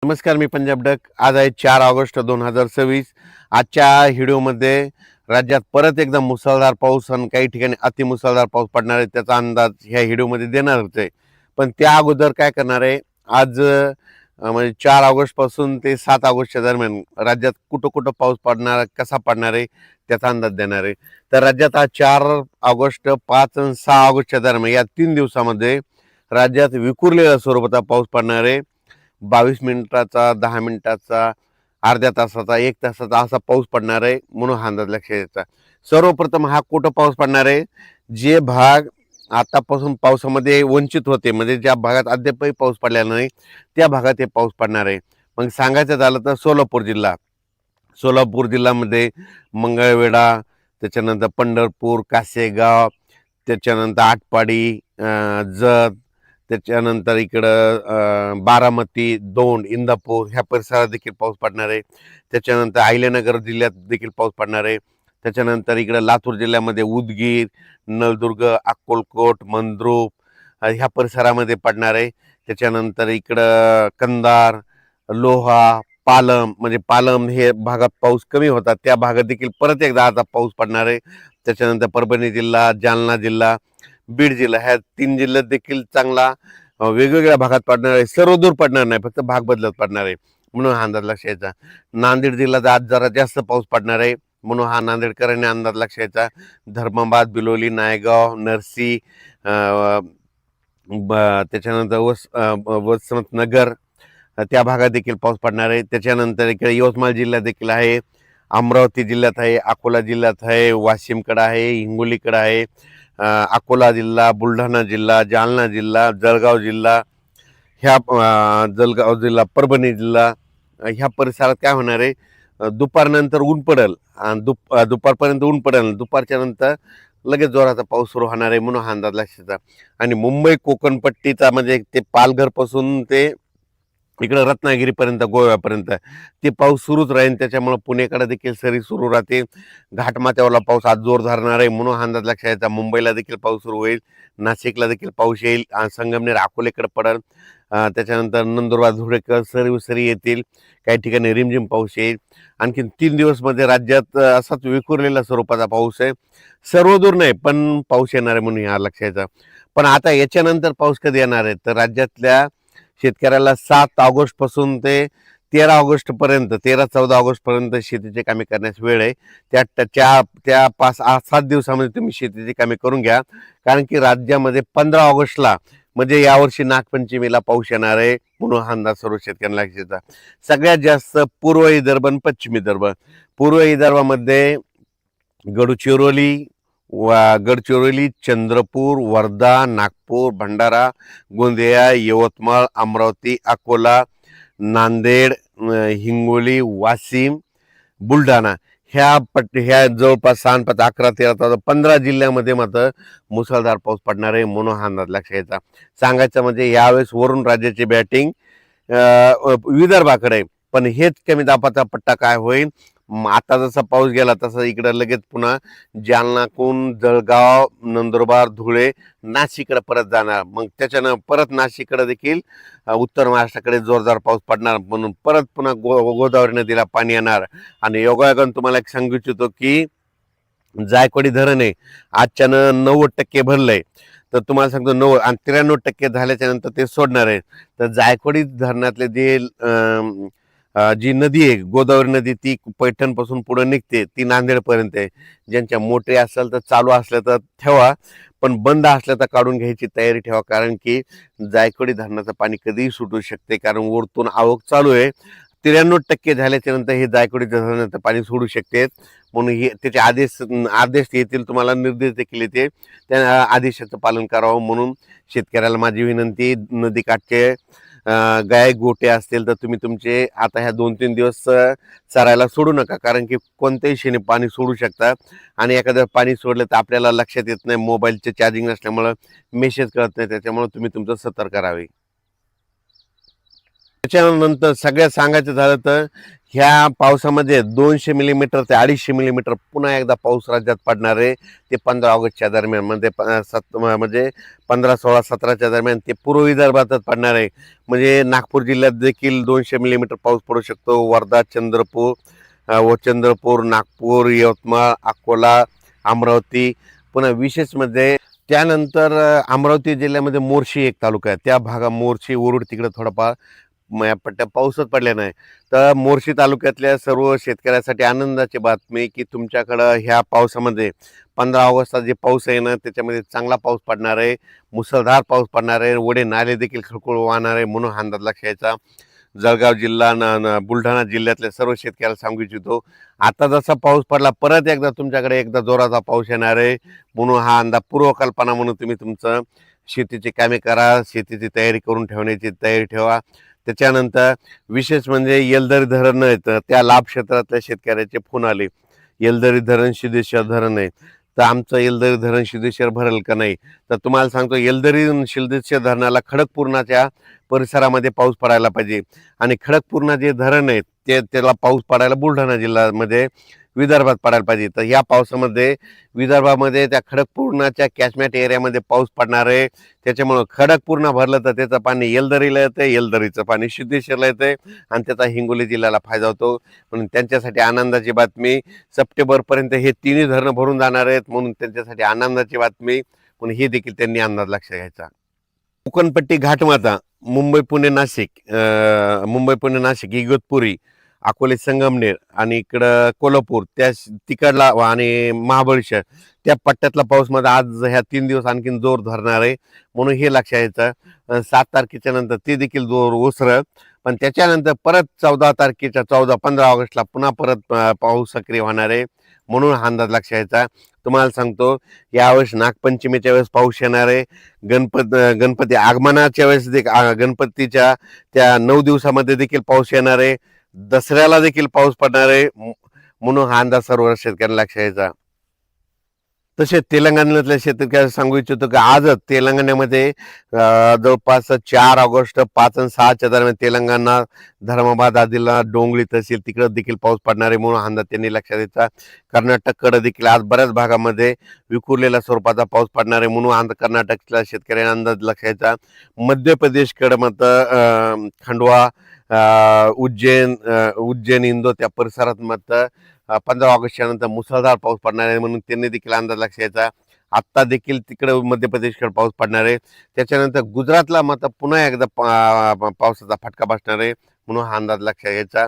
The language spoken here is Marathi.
नमस्कार, मी पंजाब डक. आज आहे 4 ऑगस्ट 2026. आजच्या व्हिडिओमध्ये राज्यात परत एकदा मुसळधार पाऊस आणि काही ठिकाणी अतिमुसळधार पाऊस पडणार आहे त्याचा अंदाज ह्या व्हिडिओमध्ये देणारच आहे. पण त्या अगोदर काय करणार आहे, आज म्हणजे 4 ऑगस्ट पासून ते 7 ऑगस्टच्या दरम्यान राज्यात कुठं कुठं पाऊस पडणार, कसा पडणार आहे त्याचा अंदाज देणार आहे. तर राज्यात आज 4 ऑगस्ट, 5 आणि 6 ऑगस्टच्या दरम्यान या 3 दिवसामध्ये राज्यात विखुरलेल्या स्वरूपाचा पाऊस पडणार आहे. 22 मिनिटाचा, 10 मिनिटाचा, अर्ध्या तासाचा, 1 तासाचा असा पाऊस पडणार आहे म्हणून हा अंदाज लक्षात घ्यायचा. सर्वप्रथम हा कुठं पाऊस पडणार आहे, जे भाग आतापासून पावसामध्ये वंचित होते, म्हणजे ज्या भागात अद्यापही पाऊस पडलेला नाही त्या भागात हे पाऊस पडणार आहे. मग सांगायचं झालं तर सोलापूर जिल्ह्यामध्ये मंगळवेढा, त्याच्यानंतर पंढरपूर, कासेगाव, त्याच्यानंतर आटपाडी, जत, त्याच्यानंतर इकडं बारामती, दौंड, इंदापूर ह्या परिसरात देखील पाऊस पडणार आहे. त्याच्यानंतर अहिल्यानगर जिल्ह्यात देखील पाऊस पडणार आहे. त्याच्यानंतर इकडं लातूर जिल्ह्यामध्ये उदगीर, नळदुर्ग, अक्कलकोट, मंद्रुप ह्या परिसरामध्ये पडणार आहे. त्याच्यानंतर इकडं कंधार, लोहा, पालम, म्हणजे पालम हे भागात पाऊस कमी होता त्या भागात देखील परत एकदा आता पाऊस पडणार आहे. त्याच्यानंतर परभणी जिल्हा, जालना जिल्हा, बीड जिल्हा ह्या 3 जिल्ह्यात देखील चांगला वेगवेगळ्या भागात पडणार आहे. सर्वदूर पडणार नाही, फक्त भाग बदलत पडणार आहे म्हणून हा अंदाज लक्षात यायचा. नांदेड जिल्ह्यात आज जरा जास्त पाऊस पडणार आहे म्हणून हा नांदेडकरांनी अंदाज लक्षात यायचा. धर्माबाद, बिलोली, नायगाव, नरसी, त्याच्यानंतर वसंतनगर त्या भागात देखील पाऊस पडणार आहे. त्याच्यानंतर इकडे यवतमाळ जिल्ह्यात देखील आहे, अमरावती जिल्ह्यात आहे, अकोला जिल्ह्यात आहे, वाशिमकडं आहे, हिंगोलीकडं आहे, अकोला जिल्हा, बुलढाणा जिल्हा, जालना जिल्हा, जळगाव जिल्हा, जळगाव जिल्हा, परभणी जिल्हा ह्या परिसरात काय होणार आहे, दुपारनंतर ऊन पडेल आणि दुपारपर्यंत ऊन पडेल, दुपारच्या नंतर लगेच जोराचा पाऊस सुरू होणार आहे म्हणून हा अंदाज लक्षात. आणि मुंबई कोकणपट्टीचा म्हणजे ते पालघरपासून ते इकडं रत्नागिरीपर्यंत, गोव्यापर्यंत ते पाऊस सुरूच राहील. त्याच्यामुळे पुणेकडे देखील सरी सुरू राहते. घाटमाथ्यावरला पाऊस आज जोर धरणार आहे म्हणून हा अंदाज लक्षात यायचा. मुंबईला देखील पाऊस सुरू होईल, नाशिकला देखील पाऊस येईल, संगमनेर, अकोलेकडे पडेल, त्याच्यानंतर नंदुरबार, धुळेकर सरी येतील, काही ठिकाणी रिमझिम पाऊस येईल. आणखीन 3 दिवस मध्ये राज्यात असाच विखुरलेला स्वरूपाचा पाऊस आहे. सर्वदूर नाही पण पाऊस येणार आहे म्हणून हा लक्षात यायचा. पण आता याच्यानंतर पाऊस कधी येणार आहे, तर राज्यातल्या शेतकऱ्याला 7 ऑगस्ट पासून ते 13 ऑगस्ट पर्यंत, 13-14 ऑगस्ट पर्यंत शेतीची कामे करण्यास वेळ आहे. त्या 5-7 दिवसामध्ये तुम्ही शेतीची कामे करून घ्या, कारण की राज्यामध्ये 15 ऑगस्टला म्हणजे यावर्षी नागपंचमीला पाऊस येणार आहे म्हणून हा अंदाज सर्व शेतकऱ्यांना लक्षात. सगळ्यात जास्त पूर्व विदर्भ आणि पश्चिम विदर्भ. पूर्व विदर्भामध्ये गडचिरोली, गडचिरोली, चंद्रपूर, वर्धा, नागपूर, भंडारा, गोंदिया, यवतमाळ, अमरावती, अकोला, नांदेड, हिंगोली, वाशिम, बुलढाणा ह्या जवळपास 6-5-11-13-15 जिल्ह्यामध्ये मात्र मुसळधार पाऊस पडणार आहे म्हणून हा अंदाज लक्षात घ्यायचा. सांगायचं म्हणजे यावेळेस वरून राज्याची बॅटिंग विदर्भाकडे. पण हेच कमी दाबाचा पट्टा काय होईल, आता जसा पाऊस गेला तसा इकडं लगेच पुन्हा जालनाकून जळगाव, नंदुरबार, धुळे, नाशिककडे परत जाणार. मग त्याच्यानं परत नाशिककडे देखील उत्तर महाराष्ट्राकडे जोरदार पाऊस पडणार म्हणून परत पुन्हा गोदावरी नदीला पाणी येणार. आणि योगायोगानं तुम्हाला एक सांगू इच्छितो की जायकवाडी धरण आहे आजच्यानं 90% भरलंय. तर तुम्हाला सांगतो 90 आणि 93% झाल्याच्या नंतर ते सोडणार आहे. तर जायकवाडी धरणातले जे जी नदी आहे गोदावरी नदी, ती पैठणपासून पुढे निघते, ती नांदेडपर्यंत आहे. ज्यांच्या मोठे असेल तर चालू असल्या तर ठेवा, पण बंद असल्या तर काढून घ्यायची तयारी ठेवा, कारण की जायकवाडी धरणाचं पाणी कधीही सुटू शकते, कारण वरतून आवक चालू आहे. 93% झाल्याच्या नंतर हे जायकवाडी धरणाचं पाणी सोडू शकते म्हणून हे त्याचे आदेश येतील, तुम्हाला निर्देश देखील येते. त्या आदेशाचं पालन करावं म्हणून शेतकऱ्याला माझी विनंती. नदीकाठचे गाय गोटे असतील तर तुम्ही तुमचे आता ह्या 2-3 दिवस चरायला सोडू नका, कारण की कोणत्याही क्षणी पाणी सोडू शकतात आणि एखादं पाणी सोडलं तर आपल्याला लक्षात येत नाही, मोबाईलचे चार्जिंग नसल्यामुळं मेसेज कळत नाही. त्याच्यामुळे तुम्ही तुमचं सतर्क राहावे. त्याच्यानंतर सगळ्यात सांगायचं झालं तर ह्या पावसामध्ये 200 मिलीमीटर ते 250 मिलीमीटर पुन्हा एकदा पाऊस राज्यात पडणार आहे. ते 15 ऑगस्टच्या दरम्यान म्हणजे 15, 16, 17च्या दरम्यान ते पूर्व विदर्भातच पडणार आहे. म्हणजे नागपूर जिल्ह्यात देखील 200 मिलीमीटर पाऊस पडू शकतो. वर्धा, चंद्रपूर, नागपूर, यवतमाळ, अकोला, अमरावती. पुन्हा विशेष म्हणजे त्यानंतर अमरावती जिल्ह्यामध्ये मोर्शी एक तालुका आहे. त्या भागात मोर्शी, वरुड तिकडे थोडाफार या पट्ट्या पाऊसच पडल्या नाही. तर मोर्शी तालुक्यातल्या सर्व शेतकऱ्यासाठी आनंदाची बातमी की तुमच्याकडं ह्या पावसामध्ये 15 ऑगस्टचा जे पाऊस आहे ना त्याच्यामध्ये चांगला पाऊस पडणार आहे. मुसळधार पाऊस पडणार आहे. ओढे नाले देखील खळखळ वाहणार आहे म्हणून हा अंदाज लक्षात घ्यायचा. जळगाव जिल्हा बुलढाणा जिल्ह्यातल्या सर्व शेतकऱ्याला सांगू इच्छितो, आता जसा पाऊस पडला परत एकदा तुमच्याकडे एकदा जोराचा पाऊस येणार आहे. म्हणून हा अंदाज पूर्वकल्पना म्हणून तुम्ही तुमचं शेतीची कामे करा. शेतीची तयारी करून ठेवण्याची तयारी ठेवा. त्याच्यानंतर विशेष म्हणजे येलदरी धरण आहेत, त्या लाभ क्षेत्रातल्या शेतकऱ्याचे फोन आले. येलदरी धरण, सिद्धेश्वर धरण आहे, तर आमचं येलदरी धरण सिद्धेश्वर भरेल का नाही. तर तुम्हाला सांगतो येलदरी सिद्धेश्वर धरणाला खडकपूर्णाच्या परिसरामध्ये पाऊस पडायला पाहिजे. आणि खडकपूर्णा जे धरण आहे त्याला पाऊस पडायला बुलढाणा जिल्ह्यामध्ये विदर्भात पडायला पाहिजे. तर या पावसामध्ये विदर्भामध्ये त्या खडकपूर्णाच्या कॅचमेंट एरियामध्ये पाऊस पडणार आहे. त्याच्यामुळं खडकपूर्णा भरलं तर त्याचं पाणी येलदरीला येतं, येलदरीचं पाणी सिद्धेश्वरला येतं आणि त्याचा हिंगोली जिल्ह्याला फायदा होतो. म्हणून त्यांच्यासाठी आनंदाची बातमी. सप्टेंबरपर्यंत हे तिन्ही धरणं भरून जाणार आहेत म्हणून त्यांच्यासाठी आनंदाची बातमी. म्हणून हे देखील त्यांनी अंदाज लक्षात घ्यायचा. कोकणपट्टी घाटमाता, मुंबई पुणे नाशिक, इगतपुरी, अकोले संगमनेर आणि इकडं कोल्हापूर तिकडला आणि महाबळेश्वर त्या पट्ट्यातला पाऊस मध्ये आज ह्या 3 दिवस आणखीन जोर धरणार आहे. म्हणून हे लक्षात यायचं. 7 तारखेच्या नंतर ते देखील जोर ओसरल. पण त्याच्यानंतर परत 15 ऑगस्टला पुन्हा परत पाऊस सक्रिय होणार आहे. म्हणून हा अंदाज लक्षात यायचा. तुम्हाला सांगतो यावेळेस नागपंचमीच्या वेळेस पाऊस येणार आहे. गणपती आगमनाच्या वेळेस गणपतीच्या त्या 9 दिवसामध्ये देखील पाऊस येणार आहे. दसऱ्याला देखील पाऊस पडणार आहे. म्हणून हा अंदाज सर्व शेतकऱ्यांना लक्षात यायचा. तसेच तेलंगणातल्या शेतकऱ्यांना सांगू इच्छितो की आजच तेलंगणामध्ये जवळपास 4 ऑगस्ट 5 आणि 6च्या दरम्यान तेलंगणा, धर्माबाद, आदिला, डोंगरी तहसील तिकडे देखील पाऊस पडणार आहे. म्हणून अंदाज त्यांनी लक्षात द्यायचा. कर्नाटककडे देखील आज बऱ्याच भागामध्ये विखुरलेल्या स्वरूपाचा पाऊस पडणार आहे. म्हणून कर्नाटकच्या शेतकऱ्यांना अंदाज लक्षात द्यायचा. मध्य प्रदेशकडे मात्र खंडवा, उज्जैन, इंदोर त्या परिसरात मात्र 15 ऑगस्टच्या नंतर मुसळधार पाऊस पडणार आहे. म्हणून त्यांनी देखील अंदाज लक्षात घ्यायचा. आत्ता देखील तिकडे मध्य प्रदेशकडे पाऊस पडणार आहे. त्याच्यानंतर गुजरातला मात्र पुन्हा एकदा पावसाचा फटका बसणार आहे. म्हणून हा अंदाज लक्षात घ्यायचा.